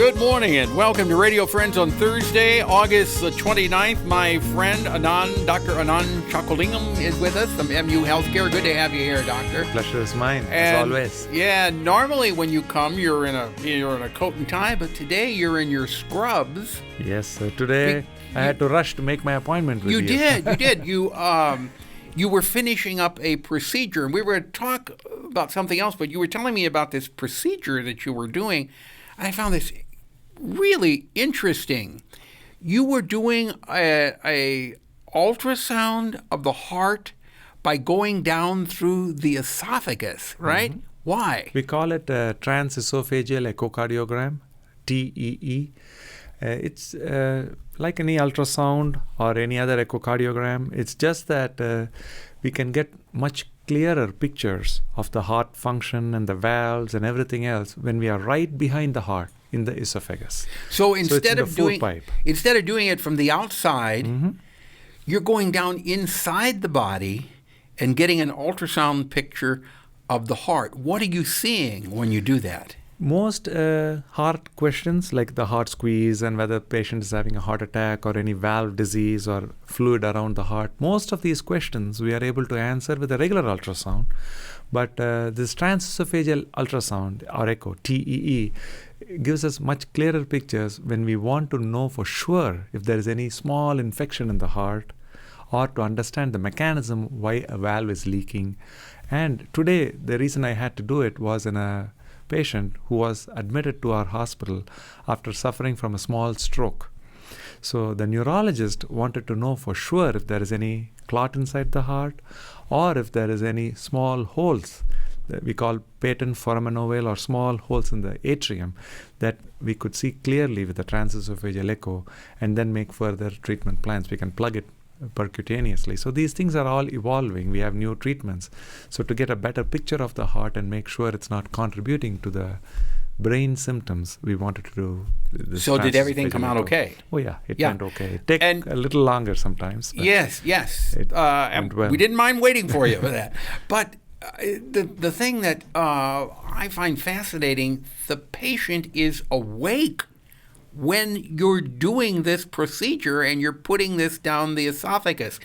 Good morning and welcome to Radio Friends on Thursday, August the 29th. My friend Dr. Anand Chockalingam is with us from MU Healthcare. Good to have you here, Doctor. Pleasure is mine, as always. Yeah, normally when you come, you're in a coat and tie, but today you're in your scrubs. Yes, so today I had to rush to make my appointment with you. You did. You were finishing up a procedure, and we were going to talk about something else, but you were telling me about this procedure that you were doing. I found this really interesting. You were doing a ultrasound of the heart by going down through the esophagus, right? Mm-hmm. Why? We call it a transesophageal echocardiogram, TEE. It's like any ultrasound or any other echocardiogram. It's just that we can get much clearer pictures of the heart function and the valves and everything else when we are right behind the heart in the esophagus. So instead of doing it from the outside, mm-hmm. you're going down inside the body and getting an ultrasound picture of the heart. What are you seeing when you do that? Most heart questions, like the heart squeeze and whether the patient is having a heart attack or any valve disease or fluid around the heart, most of these questions we are able to answer with a regular ultrasound. But this transesophageal ultrasound, or echo, TEE, gives us much clearer pictures when we want to know for sure if there is any small infection in the heart or to understand the mechanism why a valve is leaking. And today, the reason I had to do it was in a patient who was admitted to our hospital after suffering from a small stroke. So the neurologist wanted to know for sure if there is any clot inside the heart or if there is any small holes that we call patent foramen ovale or small holes in the atrium that we could see clearly with the transesophageal echo and then make further treatment plans. We can plug it percutaneously. So these things are all evolving. We have new treatments. So to get a better picture of the heart and make sure it's not contributing to the brain symptoms, we wanted to do this. So did everything come out okay? Oh yeah, it went okay. It took a little longer sometimes. Yes. And we didn't mind waiting for you for that. But the thing that I find fascinating, the patient is awake when you're doing this procedure and you're putting this down the esophagus.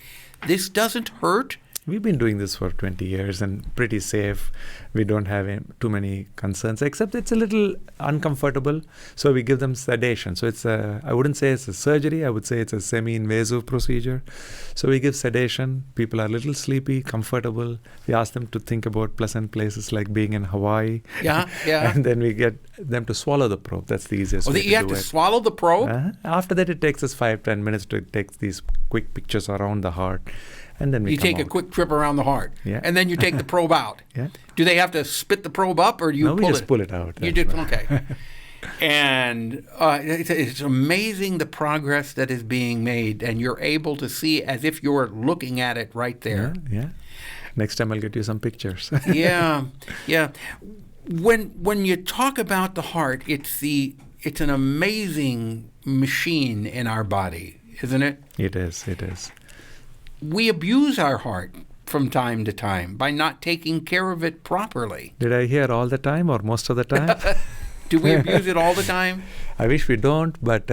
This doesn't hurt. We've been doing this for 20 years and pretty safe. We don't have too many concerns, except it's a little uncomfortable. So we give them sedation. So I wouldn't say it's a surgery. I would say it's a semi-invasive procedure. So we give sedation. People are a little sleepy, comfortable. We ask them to think about pleasant places like being in Hawaii. Yeah. And then we get them to swallow the probe. That's the easiest way to do it. You have to swallow the probe? After that, it takes us 5-10 minutes to take these quick pictures around the heart. And then you take a quick trip around the heart, and then you take the probe out. Yeah. Do they have to spit the probe up, or do you pull it? No, we just pull it out. You did, okay. And it's amazing the progress that is being made, and you're able to see as if you're looking at it right there. Yeah. Next time I'll get you some pictures. Yeah. When you talk about the heart, it's an amazing machine in our body, isn't it? It is. We abuse our heart from time to time by not taking care of it properly. Did I hear all the time or most of the time? Do we abuse it all the time? I wish we don't, but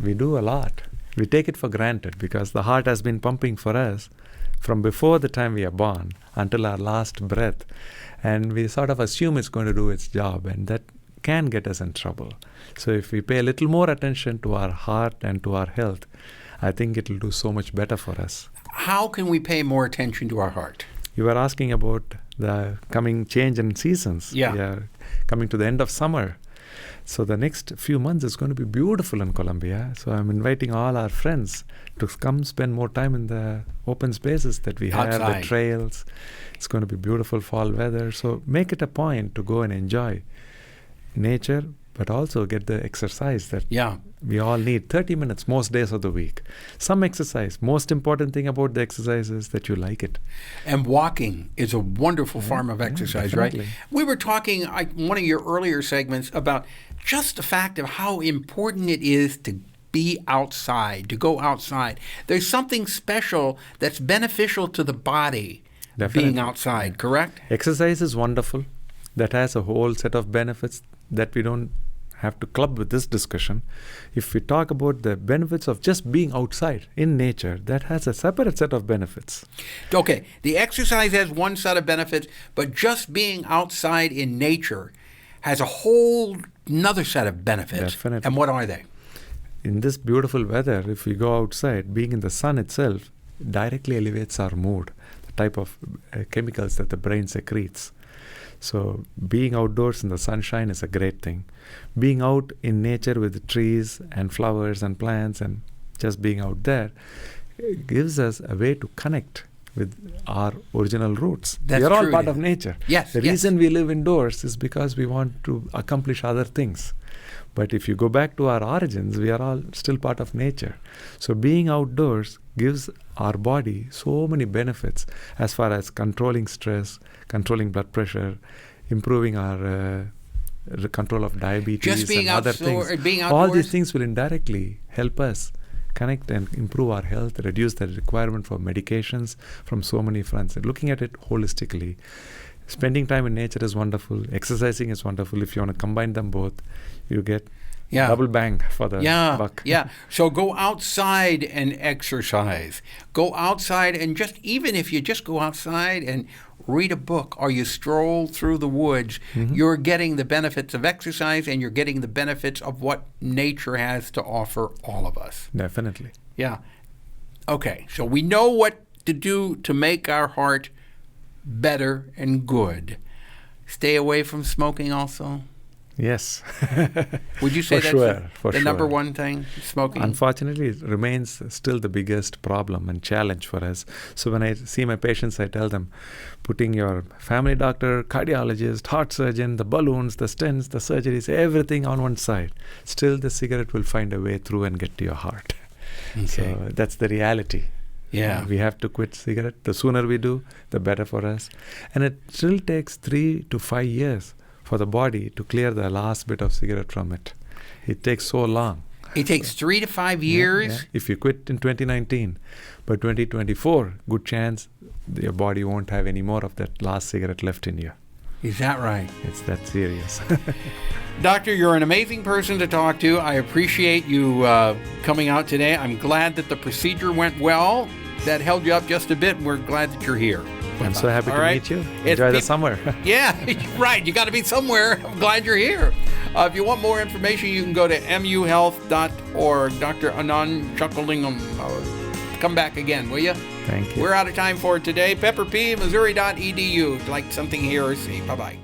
we do a lot. We take it for granted because the heart has been pumping for us from before the time we are born until our last breath. And we sort of assume it's going to do its job, and that can get us in trouble. So if we pay a little more attention to our heart and to our health, I think it will do so much better for us. How can we pay more attention to our heart? You were asking about the coming change in seasons. Yeah. We are coming to the end of summer. So the next few months is going to be beautiful in Colombia. So I'm inviting all our friends to come spend more time in the open spaces that we have, outside. The trails. It's going to be beautiful fall weather. So make it a point to go and enjoy nature, but also get the exercise that we all need. 30 minutes most days of the week. Some exercise. Most important thing about the exercise is that you like it. And walking is a wonderful form of exercise, right? We were talking one of your earlier segments about just the fact of how important it is to be outside, to go outside. There's something special that's beneficial to the body being outside, correct? Exercise is wonderful. That has a whole set of benefits that we don't have to club with this discussion. If we talk about the benefits of just being outside in nature, that has a separate set of benefits. Okay, the exercise has one set of benefits, but just being outside in nature has a whole another set of benefits. Definitely. And what are they? In this beautiful weather, if we go outside, being in the sun itself directly elevates our mood, the type of chemicals that the brain secretes. So being outdoors in the sunshine is a great thing. Being out in nature with trees and flowers and plants and just being out there gives us a way to connect with our original roots. That's we are all true, part yeah. of nature. Yes, The reason we live indoors is because we want to accomplish other things. But if you go back to our origins, we are all still part of nature. So being outdoors gives our body so many benefits as far as controlling stress, controlling blood pressure, improving our control of diabetes Just being and other outdoor- things. being All these outdoors? things will indirectly help us connect and improve our health, reduce the requirement for medications from so many fronts. Looking at it holistically, spending time in nature is wonderful. Exercising is wonderful. If you want to combine them both, you get double bang for the buck. Yeah. So go outside and exercise. Go outside and just, even if you just go outside and read a book or you stroll through the woods, you're getting the benefits of exercise and you're getting the benefits of what nature has to offer all of us. Definitely. Yeah. Okay. So we know what to do to make our heart better and good. Stay away from smoking also. Yes. Would you say For that's sure, for the number sure. one thing, smoking? Unfortunately, it remains still the biggest problem and challenge for us. So when I see my patients, I tell them, putting your family doctor, cardiologist, heart surgeon, the balloons, the stents, the surgeries, everything on one side. Still, the cigarette will find a way through and get to your heart. Okay. So that's the reality. Yeah. We have to quit cigarette. The sooner we do, the better for us. And it still takes 3 to 5 years for the body to clear the last bit of cigarette from it. It takes so long. It takes 3 to 5 years. Yeah. If you quit in 2019, by 2024, good chance your body won't have any more of that last cigarette left in you. Is that right? It's that serious. Doctor, you're an amazing person to talk to. I appreciate you coming out today. I'm glad that the procedure went well. That held you up just a bit, and we're glad that you're here. I'm so happy All to right? meet you. It's Enjoy the peop- summer. Yeah, right. You got to be somewhere. I'm glad you're here. If you want more information, you can go to muhealth.org. Dr. Anand Chockalingam. Come back again, will you? Thank you. We're out of time for today. Pepper P, Missouri.edu. Like something here or see. Bye-bye.